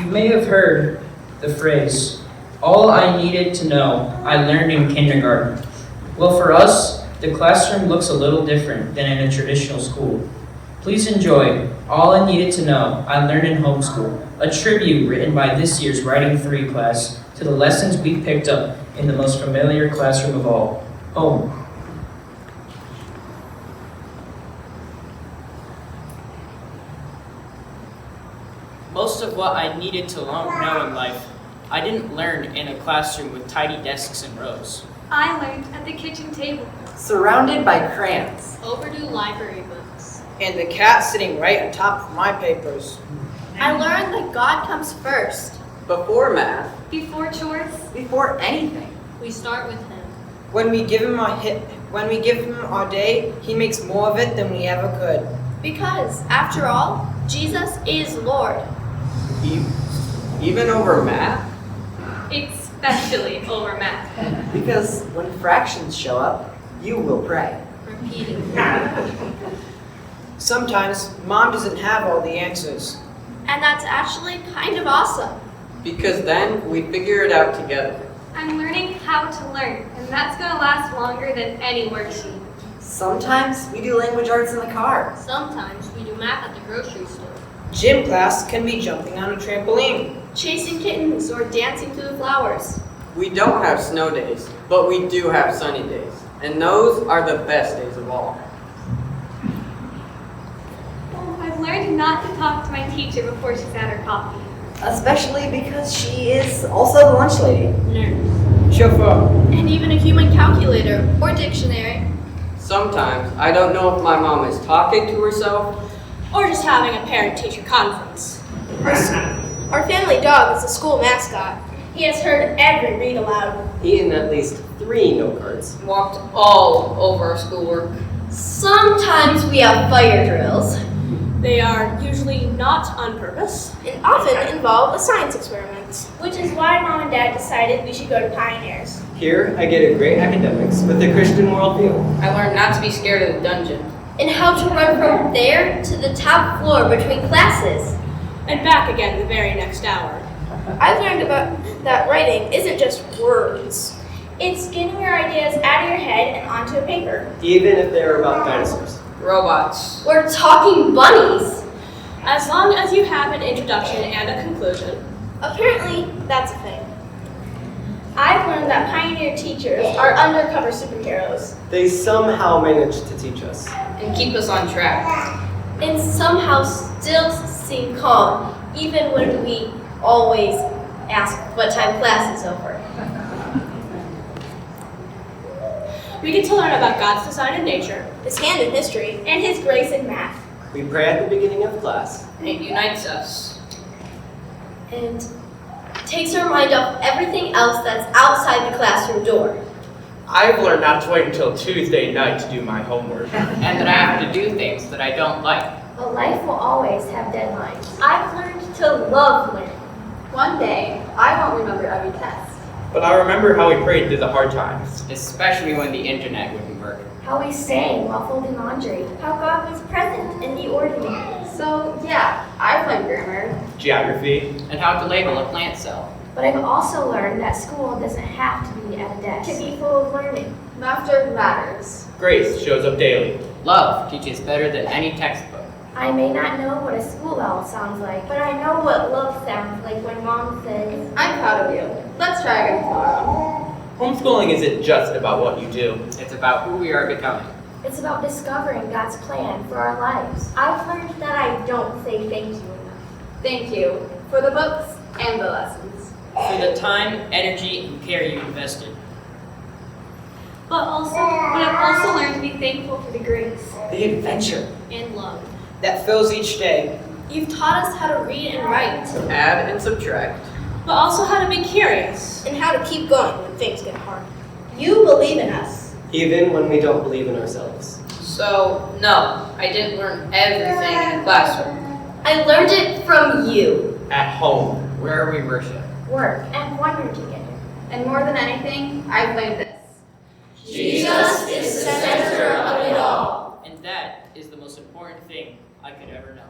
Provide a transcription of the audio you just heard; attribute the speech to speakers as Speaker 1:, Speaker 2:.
Speaker 1: You may have heard the phrase, all I needed to know, I learned in kindergarten. Well, for us, the classroom looks a little different than in a traditional school. Please enjoy All I Needed to Know, I Learned in Homeschool, a tribute written by this year's Writing 3 class to the lessons we picked up in the most familiar classroom of all, home. Most of what I needed to know in life, I didn't learn in a classroom with tidy desks and rows.
Speaker 2: I learned at the kitchen table,
Speaker 3: surrounded by crayons,
Speaker 2: overdue library books,
Speaker 4: and the cat sitting right on top of my papers.
Speaker 5: I learned that God comes first.
Speaker 3: Before math,
Speaker 2: before chores.
Speaker 3: before anything.
Speaker 2: We start with Him.
Speaker 4: When we give him our day, he makes more of it than we ever could.
Speaker 5: Because, after all, Jesus is Lord.
Speaker 3: Even over math?
Speaker 2: Especially over math.
Speaker 3: Because when fractions show up, you will pray.
Speaker 2: Repeating.
Speaker 4: Sometimes, Mom doesn't have all the answers.
Speaker 5: And that's actually kind of awesome.
Speaker 3: Because then we figure it out together.
Speaker 2: I'm learning how to learn, and that's going to last longer than any worksheet.
Speaker 3: Sometimes we do language arts in the car.
Speaker 2: Sometimes we do math at the grocery store.
Speaker 4: Gym class can be jumping on a trampoline.
Speaker 5: Chasing kittens or dancing through the flowers.
Speaker 3: We don't have snow days, but we do have sunny days. And those are the best days of all.
Speaker 2: Oh, I've learned not to talk to my teacher before she's had her coffee.
Speaker 3: Especially because she is also the lunch lady.
Speaker 2: Nurse.
Speaker 4: Chauffeur.
Speaker 5: And even a human calculator or dictionary.
Speaker 3: Sometimes I don't know if my mom is talking to herself
Speaker 5: Or just having a parent-teacher conference. Our family dog is the school mascot. He has heard every read aloud.
Speaker 6: Eaten at least 3 note cards.
Speaker 4: Walked all over our schoolwork.
Speaker 5: Sometimes we have fire drills.
Speaker 7: They are usually not on purpose.
Speaker 5: And often involve a science experiment.
Speaker 8: Which is why Mom and Dad decided we should go to Pioneers.
Speaker 6: Here, I get a great academics with a Christian worldview.
Speaker 4: I learned not to be scared of the dungeon.
Speaker 5: And how to run from there to the top floor between classes.
Speaker 7: And back again the very next hour.
Speaker 5: I've learned about that writing isn't just words.
Speaker 8: It's getting your ideas out of your head and onto a paper.
Speaker 6: Even if they're about dinosaurs.
Speaker 4: Robots.
Speaker 5: We're talking bunnies.
Speaker 7: As long as you have an introduction and a conclusion.
Speaker 5: Apparently, that's a thing.
Speaker 8: I've learned that Pioneer teachers are undercover superheroes.
Speaker 6: They somehow manage to teach us.
Speaker 4: And keep us on track.
Speaker 5: And somehow still seem calm, even when we always ask what time class is over.
Speaker 7: We get to learn about God's design in nature,
Speaker 5: His hand in history,
Speaker 8: And His grace in math.
Speaker 6: We pray at the beginning of class.
Speaker 4: And it unites us.
Speaker 5: and takes our mind off everything else that's outside the classroom door.
Speaker 9: I've learned not to wait until Tuesday night to do my homework.
Speaker 4: And that I have to do things that I don't like.
Speaker 8: But life will always have deadlines.
Speaker 2: I've learned to love learning.
Speaker 10: One day, I won't remember every test.
Speaker 9: But I remember how we prayed through the hard times.
Speaker 4: Especially when the internet wouldn't work.
Speaker 8: How we sang while folding laundry. How God was present in the ordinary.
Speaker 10: So, yeah, I've learned grammar.
Speaker 9: Geography.
Speaker 4: And how to label a plant cell.
Speaker 8: But I've also learned that school doesn't have to be at a desk. To be full of learning.
Speaker 10: Laughter matters.
Speaker 9: Grace shows up daily.
Speaker 4: Love teaches better than any textbook.
Speaker 8: I may not know what a school owl sounds like, but I know what love sounds like when Mom says,
Speaker 10: I'm proud of you. Let's try again tomorrow.
Speaker 9: Homeschooling isn't just about what you do.
Speaker 4: It's about who we are becoming.
Speaker 8: it's about discovering God's plan for our lives. I've learned that I don't say thank you enough.
Speaker 10: Thank you for the books and the lessons.
Speaker 1: For the time, energy, and care you invested.
Speaker 2: But I've also learned to be thankful for the grace
Speaker 3: The adventure.
Speaker 2: and love.
Speaker 4: That fills each day.
Speaker 5: You've taught us how to read and write,
Speaker 3: Add and subtract.
Speaker 7: but also how to be curious.
Speaker 5: and how to keep going when things get hard. You believe in us.
Speaker 6: Even when we don't believe in ourselves.
Speaker 4: So, no, I didn't learn everything in the classroom.
Speaker 5: I learned it from you.
Speaker 9: At home.
Speaker 4: Where we worship.
Speaker 8: Work and wonder together.
Speaker 10: And more than anything, I've learned this.
Speaker 5: Jesus is the center of it all.
Speaker 1: And that is the most important thing I could ever know.